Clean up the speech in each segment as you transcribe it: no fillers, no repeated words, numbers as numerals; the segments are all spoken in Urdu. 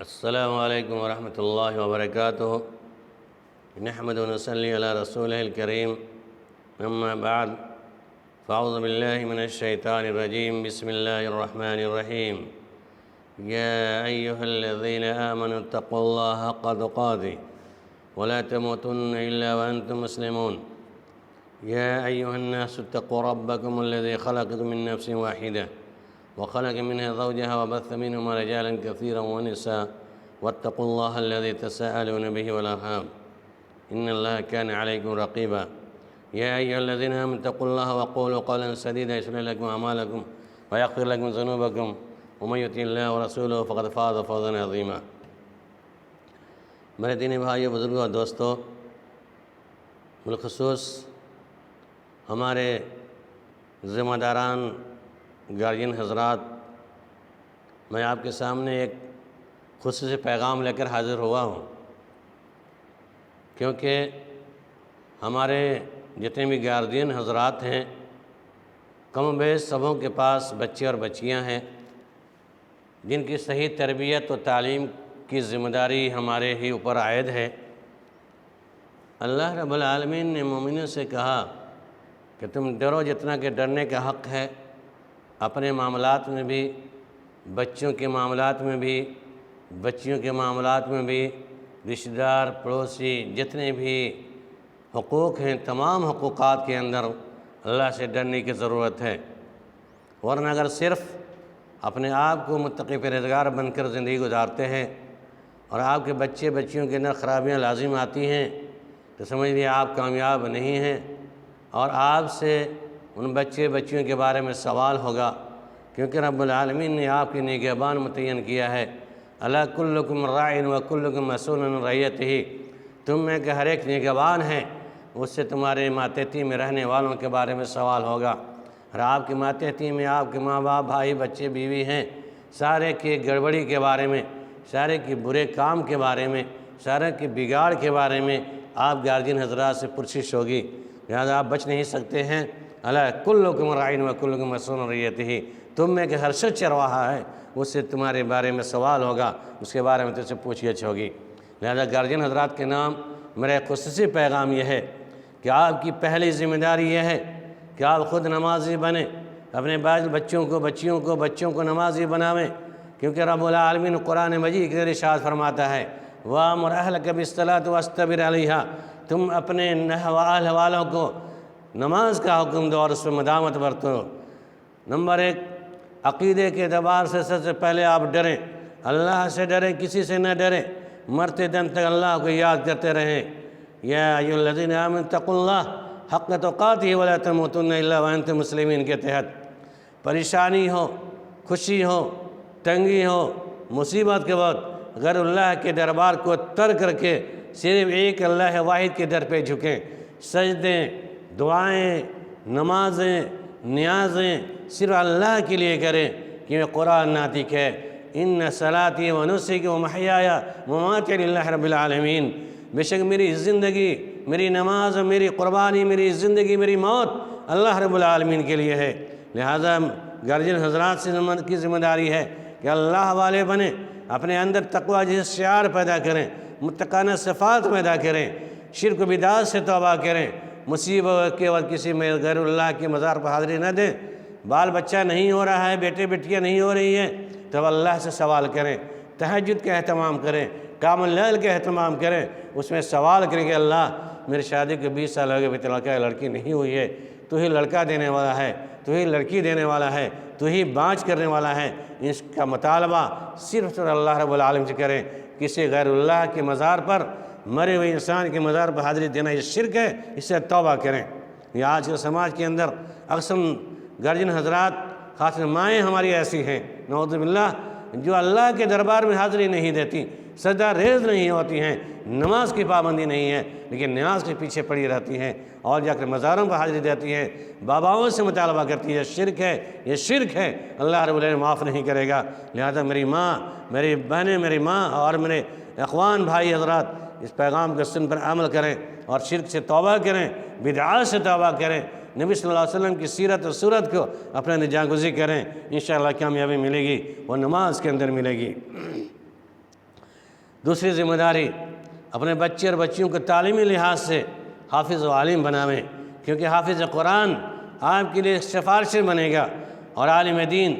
السلام علیکم ورحمۃ اللہ وبرکاتہ۔ نحمد و نصلی علی رسولہ الکریم، اما بعد فاعوذ باللہ من الشیطان الرجیم، بسم اللہ الرحمن الرحیم۔ یا ایہا الذین آمنوا اتقوا اللہ حق تقاته ولا تموتن الا وانتم مسلمون۔ یا ایہا الناس اتقوا ربکم الذی خلقکم من نفس واحدہ وخلق منها زوجها وبث منهما رجالا كثيرا ونساء واتقوا الله الذي تساءلون به والأرحام إن الله كان عليكم رقيبا۔ يا أيها الذين آمنوا اتقوا الله وقولوا قولا سديدا يصلح لكم أعمالكم ويغفر لكم ذنوبكم ومن يطع الله ورسوله فقد فاز فوزا عظيما۔ میرے دینی بھائیو، بزرگوں اور دوستو، بالخصوص ہمارے ذمہ داران گارجین حضرات، میں آپ کے سامنے ایک خصوصی پیغام لے کر حاضر ہوا ہوں، کیونکہ ہمارے جتنے بھی گارجین حضرات ہیں، کم و بیش سبوں کے پاس بچے اور بچیاں ہیں جن کی صحیح تربیت و تعلیم کی ذمہ داری ہمارے ہی اوپر عائد ہے۔ اللہ رب العالمین نے مومنوں سے کہا کہ تم ڈرو جتنا کہ ڈرنے کا حق ہے، اپنے معاملات میں بھی، بچوں کے معاملات میں بھی، بچیوں کے معاملات میں بھی، رشتہ دار، پڑوسی، جتنے بھی حقوق ہیں، تمام حقوقات کے اندر اللہ سے ڈرنے کی ضرورت ہے۔ ورنہ اگر صرف اپنے آپ کو متقی پرہیزگار بن کر زندگی گزارتے ہیں اور آپ کے بچے بچیوں کے اندر خرابیاں لازم آتی ہیں تو سمجھ لیجیے آپ کامیاب نہیں ہیں، اور آپ سے ان بچے بچیوں کے بارے میں سوال ہوگا، کیونکہ رب العالمین نے آپ کی نگہبان متعین کیا ہے۔ الا کلکم راع و کلکم مسئول عن رعیتہ، تم میں کہ ہر ایک نگہبان ہے، اس سے تمہارے ماتحتی میں رہنے والوں کے بارے میں سوال ہوگا۔ اور آپ کی ماتحتی میں آپ کے ماں باپ، بھائی، بچے، بیوی ہیں، سارے کی گڑبڑی کے بارے میں، سارے کی برے کام کے بارے میں، سارے کی بگاڑ کے بارے میں آپ گارجین حضرات سے پرسش ہوگی، لہذا آپ بچ نہیں سکتے ہیں۔ الا کلکم راع و کلکم مسئول عن رعیتہ، تم میں کہ ہر شخص چرواہا ہے، اس سے تمہارے بارے میں سوال ہوگا، اس کے بارے میں تجھ سے پوچھ گچھ ہوگی۔ لہذا گارجین حضرات کے نام میرا ایک خصوصی پیغام یہ ہے کہ آپ کی پہلی ذمہ داری یہ ہے کہ آپ خود نمازی بنیں، اپنے بچوں کو نمازی بناویں، کیونکہ رب العالمین قرآن مجید کے ارشاد فرماتا ہے وَأَمُرْ أَهْلَكَ بِالصَّلَاةِ وَاسْتَبِرْ عَلَيْهَا، تم اپنے اہل والوں کو نماز کا حکم دو اور اس پر مداومت برتو۔ نمبر ایک، عقیدے کے اعتبار سے سب سے پہلے آپ ڈریں، اللہ سے ڈریں، کسی سے نہ ڈریں، مرتے دم تک اللہ کو یاد کرتے رہیں۔ یا ایھا الذین آمنوا اتقوا اللہ حق تقاتہ ولا تموتن الا وانتم مسلمین کے تحت پریشانی ہو، خوشی ہو، تنگی ہو، مصیبت کے وقت غیر اللہ کے دربار کو ترک کر کے صرف ایک اللہ واحد کے در پہ جھکیں، سجدے، دعائیں، نمازیں، نیازیں صرف اللہ کے لیے کریں، کیونکہ قرآن ناطق ہے ان صلاتی و نسکی و محیای و مماتی للہ رب العالمین، بے شک میری زندگی، میری نماز، میری قربانی، میری زندگی، میری موت اللہ رب العالمین کے لیے ہے۔ لہذا گارجین حضرات سے کی ذمہ داری ہے کہ اللہ والے بنیں، اپنے اندر تقوی جیسے شعار پیدا کریں، متقانہ صفات پیدا کریں، شرک و بدعات سے توبہ کریں، مصیبت کے وقت کسی میں غیر اللہ کی مزار پر حاضری نہ دیں، بال بچہ نہیں ہو رہا ہے، بیٹے بیٹیاں نہیں ہو رہی ہیں تو اللہ سے سوال کریں، تہجد کا اہتمام کریں، قیام اللیل کا اہتمام کریں، اس میں سوال کریں کہ اللہ میری شادی کے 20 سال ہو گئے، ابھی لڑکی نہیں ہوئی ہے، تو ہی لڑکا دینے والا ہے، تو ہی لڑکی دینے والا ہے، تو ہی بانچ کرنے والا ہے۔ اس کا مطالبہ صرف اللہ رب العالمین سے کریں، کسی غیر اللہ کے مزار پر، مرے ہوئے انسان کے مزار پر حاضری دینا یہ شرک ہے، اس سے توبہ کریں۔ یہ آج کے سماج کے اندر اکثر گارجین حضرات، خاص مائیں ہماری ایسی ہیں نعوذ باللہ، جو اللہ کے دربار میں حاضری نہیں دیتی، سجدہ ریز نہیں ہوتی ہیں، نماز کی پابندی نہیں ہے، لیکن نماز کے پیچھے پڑی رہتی ہیں اور جا کر مزاروں پر حاضری دیتی ہیں، باباؤں سے مطالبہ کرتی ہے، یہ شرک ہے، اللہ رب العالمین معاف نہیں کرے گا۔ لہذا میری ماں، میری بہنیں، میری ماں اور میرے اخوان بھائی حضرات اس پیغام کے سن پر عمل کریں اور شرک سے توبہ کریں، بدعات سے توبہ کریں، نبی صلی اللہ علیہ وسلم کی سیرت و صورت کو اپنے نجات گزی کریں، انشاءاللہ کامیابی ملے گی، وہ نماز کے اندر ملے گی۔ دوسری ذمہ داری اپنے بچے اور بچیوں کو تعلیمی لحاظ سے حافظ و عالم بناویں، کیونکہ حافظ قرآن آپ کے لیے سفارش بنے گا، اور عالم دین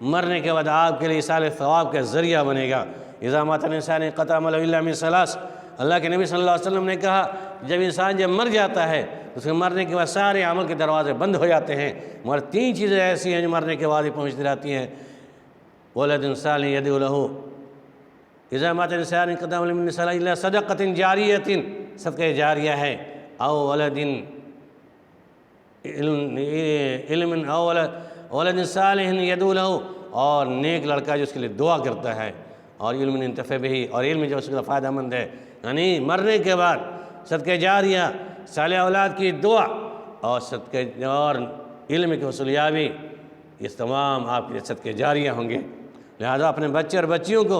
مرنے کے بعد آپ کے لیے ایصال ثواب کا ذریعہ بنے گا۔ اذا مات الانسان انقطع عمله الا من ثلاث، اللہ کے نبی صلی اللہ علیہ وسلم نے کہا جب انسان مر جاتا ہے اس کے مرنے کے بعد سارے عمل کے دروازے بند ہو جاتے ہیں، مگر 3 چیزیں ایسی ہیں جو مرنے کے بعد ہی پہنچتی رہتی ہیں۔ ولد صالح يدعو له، اذا مات الانسان انقطع عمله من ثلاث الا صدقۃ جاریۃ، صدقہ جاریہ ہے، او ولد علم او ولد صالح يدعو له، اور نیک لڑکا جو اس کے لیے دعا کرتا ہے، اور علم ينتفع به، اور علم جو اس کے لیے فائدہ مند ہے۔ یعنی مرنے کے بعد صدقہ جاریہ، صالح اولاد کی دعا، اور صدقہ اور علم کی حصولیابی، یہ تمام آپ کے صدقہ جاریہ ہوں گے۔ لہذا اپنے بچے اور بچیوں کو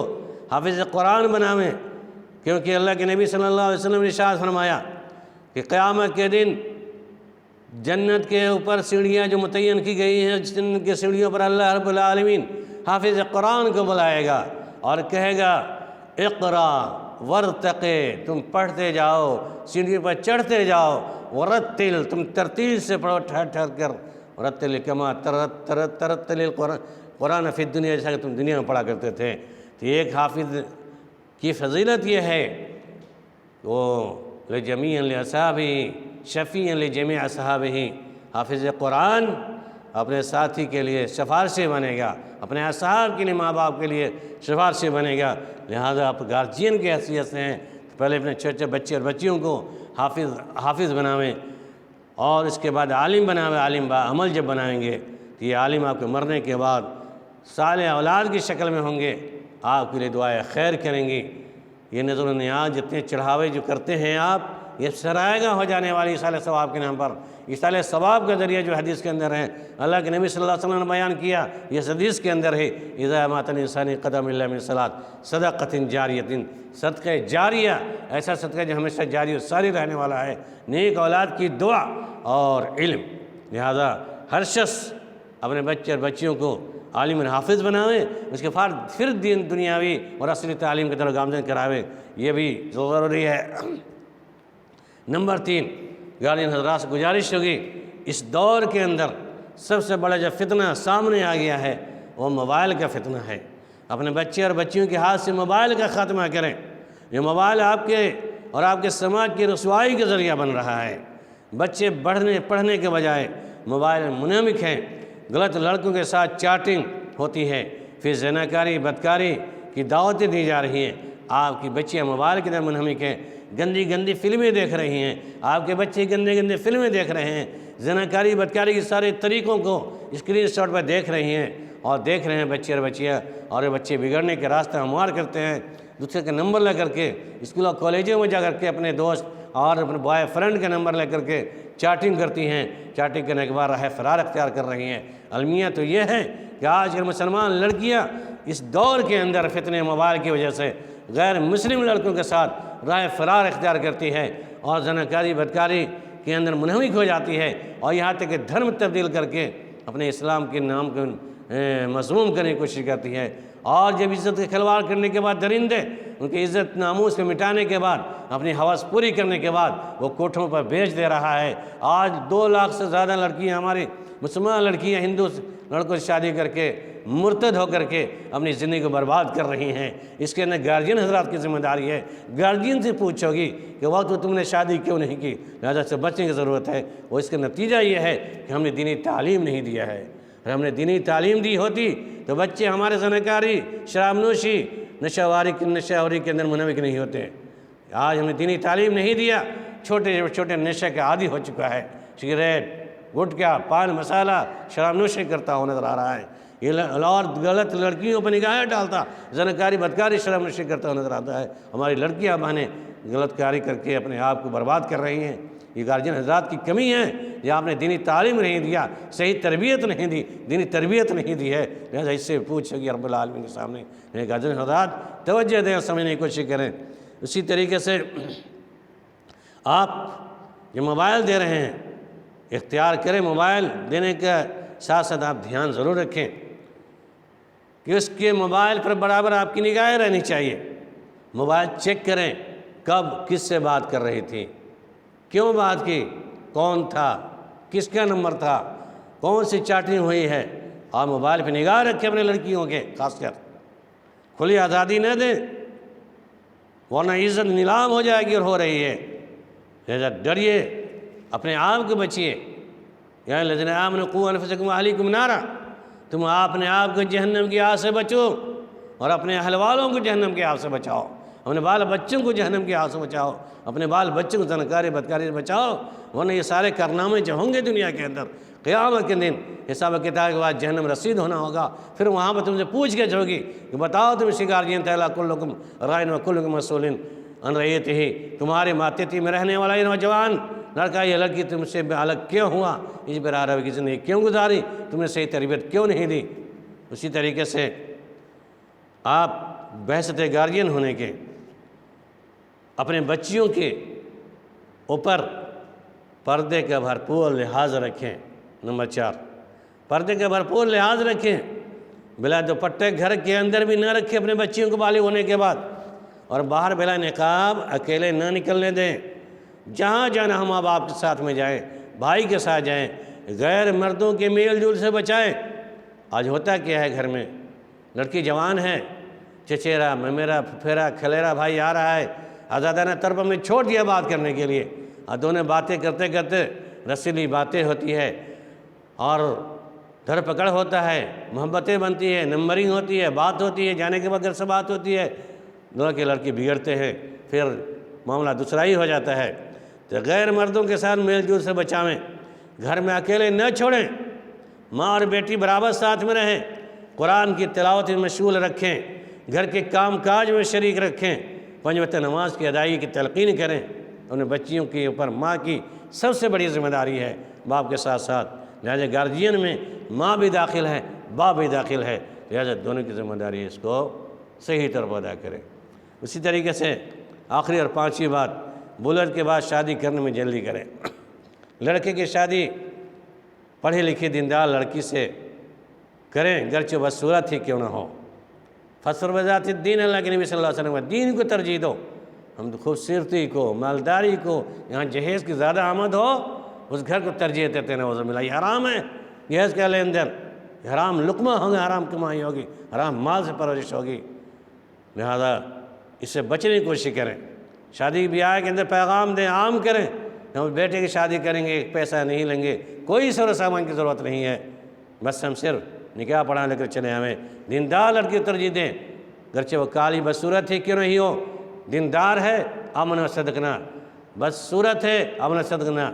حافظ قرآن بناویں، کیونکہ اللہ کے نبی صلی اللہ علیہ وسلم نے ارشاد فرمایا کہ قیامت کے دن جنت کے اوپر سیڑھیاں جو متعین کی گئی ہیں، جن کے سیڑھیوں پر اللہ رب العالمین حافظ قرآن کو بلائے گا اور کہے گا اقرا ورتقے، تم پڑھتے جاؤ، سیڑھیوں پر چڑھتے جاؤ، ورتل، تم ترتیل سے پڑھو ٹھہر ٹھہر کر، ورتل کما ترتل قرآن فی الدنیا، جیسا کہ تم دنیا میں پڑھا کرتے تھے۔ تو ایک حافظ کی فضیلت یہ ہے وہ لجمیع لاصحابہ شفیع لجمیع اصحابہ، حافظ قرآن اپنے ساتھی کے لیے سفارشی بنے گا، اپنے اصحاب کے لیے، ماں باپ کے لیے سفارشی بنے گا۔ لہذا آپ گارجین کی حیثیت سے ہیں، پہلے اپنے چھوٹے بچے اور بچیوں کو حافظ بناویں، اور اس کے بعد عالم بناویں۔ عالم با عمل جب بنائیں گے تو یہ عالم آپ کے مرنے کے بعد صالح اولاد کی شکل میں ہوں گے، آپ کے لیے دعائے خیر کریں گی۔ یہ نظر و نیاز جتنے چڑھاوے جو کرتے ہیں آپ، یہ سرائے گاہ ہو جانے والی ایصال ثواب کے نام پر، ایصال ثواب کا ذریعہ جو حدیث کے اندر ہے، اللہ کے نبی صلی اللہ علیہ وسلم نے بیان کیا، یہ حدیث کے اندر ہے اذا مات الانسان انقطع الا من ثلاث صدقۃ جاریۃ، صدقہ جاریہ، ایسا صدقہ جو ہمیشہ جاری و ساری رہنے والا ہے، نیک اولاد کی دعا اور علم۔ لہذا ہر شخص اپنے بچے اور بچیوں کو عالم حافظ بناویں، اس کے بعد پھر دنیاوی اور اصلی تعلیم کی طرف گامزن کراویں، یہ بھی ضروری ہے۔ نمبر 3، گارجین حضرات سے گزارش ہوگی، اس دور کے اندر سب سے بڑا جو فتنہ سامنے آ گیا ہے وہ موبائل کا فتنہ ہے۔ اپنے بچے اور بچیوں کے ہاتھ سے موبائل کا خاتمہ کریں۔ یہ موبائل آپ کے اور آپ کے سماج کی رسوائی کا ذریعہ بن رہا ہے۔ بچے پڑھنے کے بجائے موبائل میں منہمک ہیں، غلط لڑکوں کے ساتھ چیٹنگ ہوتی ہے، پھر زناکاری بدکاری کی دعوتیں دی جا رہی ہیں۔ آپ کی بچیاں موبائل کی طرف منہمک ہیں، گندی فلمیں دیکھ رہی ہیں، آپ کے بچے گندے فلمیں دیکھ رہے ہیں، زناکاری بدکاری کے سارے طریقوں کو اسکرین شاٹ پر دیکھ رہی ہیں، اور دیکھ رہے ہیں بچے اور بچیاں، اور یہ بچے بگڑنے کے راستہ ہموار کرتے ہیں، دوسرے کا نمبر لے کر کے اسکول اور کالجوں میں جا کر کے اپنے دوست اور اپنے بوائے فرینڈ کا نمبر لے کر کے چیٹنگ کرتی ہیں، چیٹنگ کرنے کے بعد راہ فرار اختیار کر رہی ہیں۔ المیہ تو یہ ہے کہ آج کل مسلمان لڑکیاں اس دور کے اندر فتنہ موبائل کی وجہ سے غیر مسلم لڑکوں کے ساتھ راہ فرار اختیار کرتی ہے، اور زناکاری بدکاری کے اندر منہمک ہو جاتی ہے، اور یہاں تک کہ دھرم تبدیل کر کے اپنے اسلام کے نام کو مذموم کرنے کی کوشش کرتی ہے۔ اور جب عزت کے کھلواڑ کرنے کے بعد درندے ان کی عزت ناموس کو مٹانے کے بعد اپنی حوث پوری کرنے کے بعد وہ کوٹھوں پر بیچ دے رہا ہے۔ آج 2 لاکھ سے زیادہ لڑکیاں، ہماری مسلمان لڑکیاں ہندو لڑکوں سے شادی کر کے مرتد ہو کر کے اپنی زندگی کو برباد کر رہی ہیں۔ اس کے اندر گارجین حضرات کی ذمہ داری ہے۔ گارجین سے پوچھو گی کہ وقت تم نے شادی کیوں نہیں کی، لہذا سے بچنے کی ضرورت ہے۔ اور اس کا نتیجہ یہ ہے کہ ہم نے دینی تعلیم نہیں دیا ہے۔ اگر ہم نے دینی تعلیم دی ہوتی تو بچے ہمارے زناکاری، شراب نوشی، نشہ آوری کے اندر منہمک نہیں ہوتے۔ آج ہم نے دینی تعلیم نہیں دیا، چھوٹے نشہ کے عادی ہو چکا ہے، سگریٹ، گٹکا، پان مسالہ، شراب نوشی کرتا ہوا نظر آ رہا ہے۔ یہ اور غلط لڑکیوں پر نگاہیں ڈالتا، زناکاری بدکاری، شراب نوشی کرتا ہوا نظر آتا ہے۔ ہماری لڑکیاں بہنیں غلط کاری کر کے اپنے آپ کو برباد کر رہی ہیں۔ یہ گارجین حضرات کی کمی ہے، یا آپ نے دینی تعلیم نہیں دیا، صحیح تربیت نہیں دی، دینی تربیت نہیں دی ہے، لہذا اس سے پوچھو کہ رب العالمین کے سامنے۔ گارجین حضرات توجہ دیں، سمجھنے کی کوشش کریں۔ اسی طریقے سے آپ جو موبائل دے رہے ہیں، اختیار کریں موبائل دینے کا ساتھ ساتھ آپ دھیان ضرور رکھیں کہ اس کے موبائل پر برابر آپ کی نگاہیں رہنی چاہیے۔ موبائل چیک کریں کب کس سے بات کر رہی تھی، کیوں بات کی، کون تھا، کس کا نمبر تھا، کون سی چیٹنگ ہوئی ہے، اور موبائل پہ نگاہ رکھیں اپنے لڑکیوں کے، خاص کر کھلی آزادی نہ دیں، ورنہ عزت نیلام ہو جائے گی اور ہو رہی ہے۔ لہذا ڈریے، اپنے آپ کو بچیے، یا الذین آمنوا قوا انفسکم واہلیکم نارا، تم اپنے آپ کو جہنم کی آگ سے بچو اور اپنے اہل والوں کو جہنم کی آگ سے بچاؤ، اپنے بال بچوں کو جہنم کی آگ سے بچاؤ، اپنے بال بچوں کو زناکاری بدکاری سے بچاؤ، ورنہ یہ سارے کارنامے جو ہوں گے دنیا کے اندر، قیامت کے دن حساب کتاب کے بعد جہنم رسید ہونا ہوگا، پھر وہاں پر تم سے پوچھ گچھ ہوگی کہ بتاؤ تم شکارین تھیلا کلکم رائن و کلکم مسئول عن رعیتہ، تمہارے ماتحتی میں رہنے والا یہ نوجوان لڑکا یا لڑکی تم سے الگ کیوں ہوا، اس بر عرب کی زندگی کیوں گزاری، تم نے صحیح تربیت کیوں نہیں دی۔ اسی طریقے سے آپ بحثت گارجین ہونے کے اپنے بچیوں کے اوپر پردے کا بھرپور لحاظ رکھیں۔ نمبر 4، پردے کا بھرپور لحاظ رکھیں، بلا دوپٹے گھر کے اندر بھی نہ رکھیں اپنے بچیوں کو بالغ ہونے کے بعد، اور باہر بلا نقاب اکیلے نہ نکلنے دیں، جہاں جانا ہم ماں باپ کے ساتھ میں جائیں، بھائی کے ساتھ جائیں، غیر مردوں کے میل جول سے بچائیں۔ آج ہوتا کیا ہے، گھر میں لڑکی جوان ہے، چچیرا ممیرا پھپھیرا کھلیرا بھائی آ رہا ہے، آزادانہ طور پر میں چھوڑ دیا بات کرنے کے لیے، اور دونوں باتیں کرتے کرتے رسیلی باتیں ہوتی ہے اور دھر پکڑ ہوتا ہے، محبتیں بنتی ہے، نمبرنگ ہوتی ہے، بات ہوتی ہے، جانے کے بعد گھر سے بات ہوتی ہے، دونوں کے لڑکے بگڑتے ہیں، پھر معاملہ دوسرا ہی ہو جاتا ہے۔ تو غیر مردوں کے ساتھ میل جول سے بچاویں، گھر میں اکیلے نہ چھوڑیں، ماں اور بیٹی برابر ساتھ میں رہیں، قرآن کی تلاوت میں مشغول رکھیں، گھر کے کام کاج میں شریک رکھیں، 5 وقت نماز کی ادائیگی کی تلقین کریں۔ انہیں بچیوں کے اوپر ماں کی سب سے بڑی ذمہ داری ہے، باپ کے ساتھ ساتھ، لہذا گارجین میں ماں بھی داخل ہے، باپ بھی داخل ہے، لہذا دونوں کی ذمہ داری ہے، اس کو صحیح طرح ادا کریں۔ اسی طریقے سے آخری اور 5ویں بات، بلوغ کے بعد شادی کرنے میں جلدی کریں۔ لڑکے کی شادی پڑھی لکھی دیندار لڑکی سے کریں، گرچہ بدصورت ہی کیوں نہ ہو۔ فَاظْفَرْ بِذَاتِ الدِّینِ، اللہ کے نبی صلی اللہ علیہ وسلم نے دین کو ترجیح دو۔ ہم خوبصورتی کو، مالداری کو، یہاں جہیز کی زیادہ آمد ہو، اس گھر کو ترجیح دیتے ہیں، نعوذ باللہ، یہ حرام ہے، جہیز کا لین دین، حرام لقمہ ہوگا، حرام کمائی ہوگی، حرام مال سے پرورش ہوگی، لہذا اس سے بچنے کی کوشش کریں۔ شادی بیاہ کے اندر پیغام دیں، عام کریں، ہم بیٹے کی شادی کریں گے، پیسہ نہیں لیں گے، کوئی سر و سامان کی ضرورت نہیں ہے، بس ہم صرف نکاح پڑھا لے کر چلے، ہمیں دیندار لڑکی کو ترجیح دیں، گرچہ وہ کالی بدصورت ہی کیوں نہیں ہو، دیندار ہے امن و صدقنا، بدصورت ہے امن و صدقنا،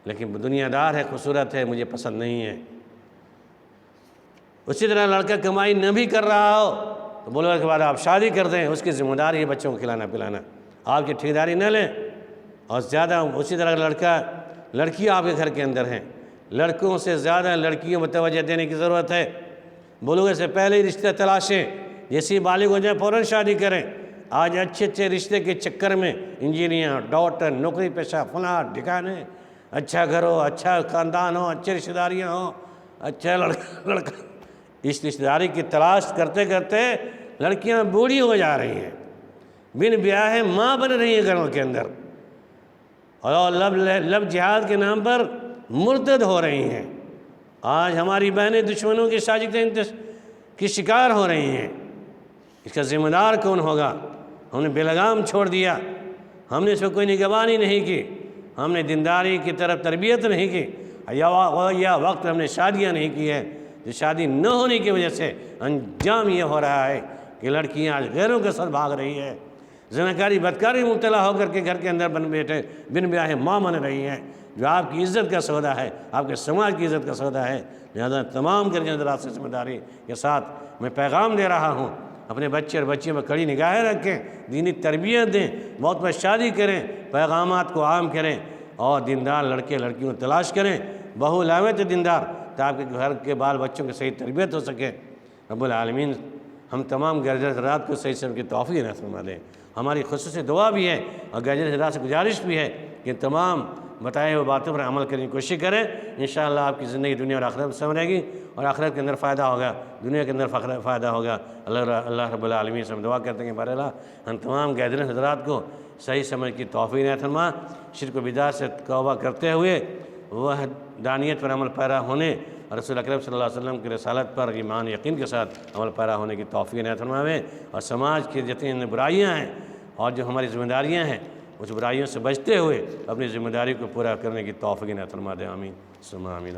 لیکن دنیا دار ہے، خوبصورت ہے، مجھے پسند نہیں ہے۔ اسی طرح لڑکا کمائی نہ بھی کر رہا ہو تو بلوغ کے بعد آپ شادی کر دیں، اس کی ذمہ داری ہے بچوں کو کھلانا پلانا، آپ کی ٹھیکیداری نہ لیں، اور زیادہ اسی طرح لڑکی آپ کے گھر کے اندر ہیں، لڑکوں سے زیادہ لڑکیوں کو توجہ دینے کی ضرورت ہے، بلوغ سے پہلے ہی رشتہ تلاشیں، جیسی بالغ ہو جائیں فوراً شادی کریں۔ آج اچھے اچھے رشتے کے چکر میں انجینئر، ڈاکٹر، نوکری پیشہ، فلاں ٹھکانے، اچھا گھر ہو، اچھا خاندان ہو، اچھے رشتہ داریاں ہوں، اچھا لڑکا، اس رشتہ داری کی تلاش کرتے کرتے لڑکیاں بوڑھی ہو جا رہی ہیں، بن بیاہ ماں بن رہی ہیں گھروں کے اندر، اور لب جہاد کے نام پر مرتد ہو رہی ہیں۔ آج ہماری بہنیں دشمنوں کی سازشیں کی شکار ہو رہی ہیں، اس کا ذمہ دار کون ہوگا؟ ہم نے بے لگام چھوڑ دیا، ہم نے اس کو کوئی نگہبانی نہیں کی، ہم نے دینداری کی طرف تربیت نہیں کی، یا وقت ہم نے شادیاں نہیں کی ہے، جو شادی نہ ہونے کی وجہ سے انجام یہ ہو رہا ہے کہ لڑکیاں آج غیروں کے ساتھ بھاگ رہی ہے، زناکاری بدکاری مبتلا ہو کر کے گھر کے اندر بن بیاہ ماں بن رہی ہیں، جو آپ کی عزت کا سودا ہے، آپ کے سماج کی عزت کا سودا ہے۔ لہذا تمام گرجن حضرات سے ذمہ داری کے ساتھ میں پیغام دے رہا ہوں، اپنے بچے اور بچیوں پر کڑی نگاہیں رکھیں، دینی تربیت دیں، بہت بہت شادی کریں، پیغامات کو عام کریں، اور دیندار لڑکے لڑکیوں کو تلاش کریں، بہو لاویں تو دیندار، تاکہ گھر کے بال بچوں کی صحیح تربیت ہو سکے۔ رب العالمین ہم تمام گرجن حضرات کو صحیح سمجھ کی توفیق عطا فرما دیں۔ ہماری خصوصی دعا بھی ہے اور گرجن حضرات سے گزارش بھی ہے کہ تمام بتائے ہوئے باتوں پر عمل کرنے کی کوشش کریں، انشاءاللہ آپ کی زندگی دنیا اور آخرت میں سنورے گی، اور آخرت کے اندر فائدہ ہوگا، دنیا کے اندر فائدہ ہوگا۔ اللہ رب العالمین سے ہم دعا کرتے ہیں کہ بہرحال ہم تمام قیدین حضرات کو صحیح سمجھ کی توفیق عطا فرما، شرک و بدعت سے توبہ کرتے ہوئے وحدانیت پر عمل پیرا ہونے اور رسول اکرم صلی اللہ علیہ وسلم کی رسالت پر ایمان یقین کے ساتھ عمل پیرا ہونے کی توفیق عطا فرمائے، اور سماج کی جتنی برائیاں ہیں اور جو ہماری ذمہ داریاں ہیں اس برائیوں سے بچتے ہوئے اپنی ذمہ داری کو پورا کرنے کی توفیق عطا فرما دے۔ آمین ثم آمین۔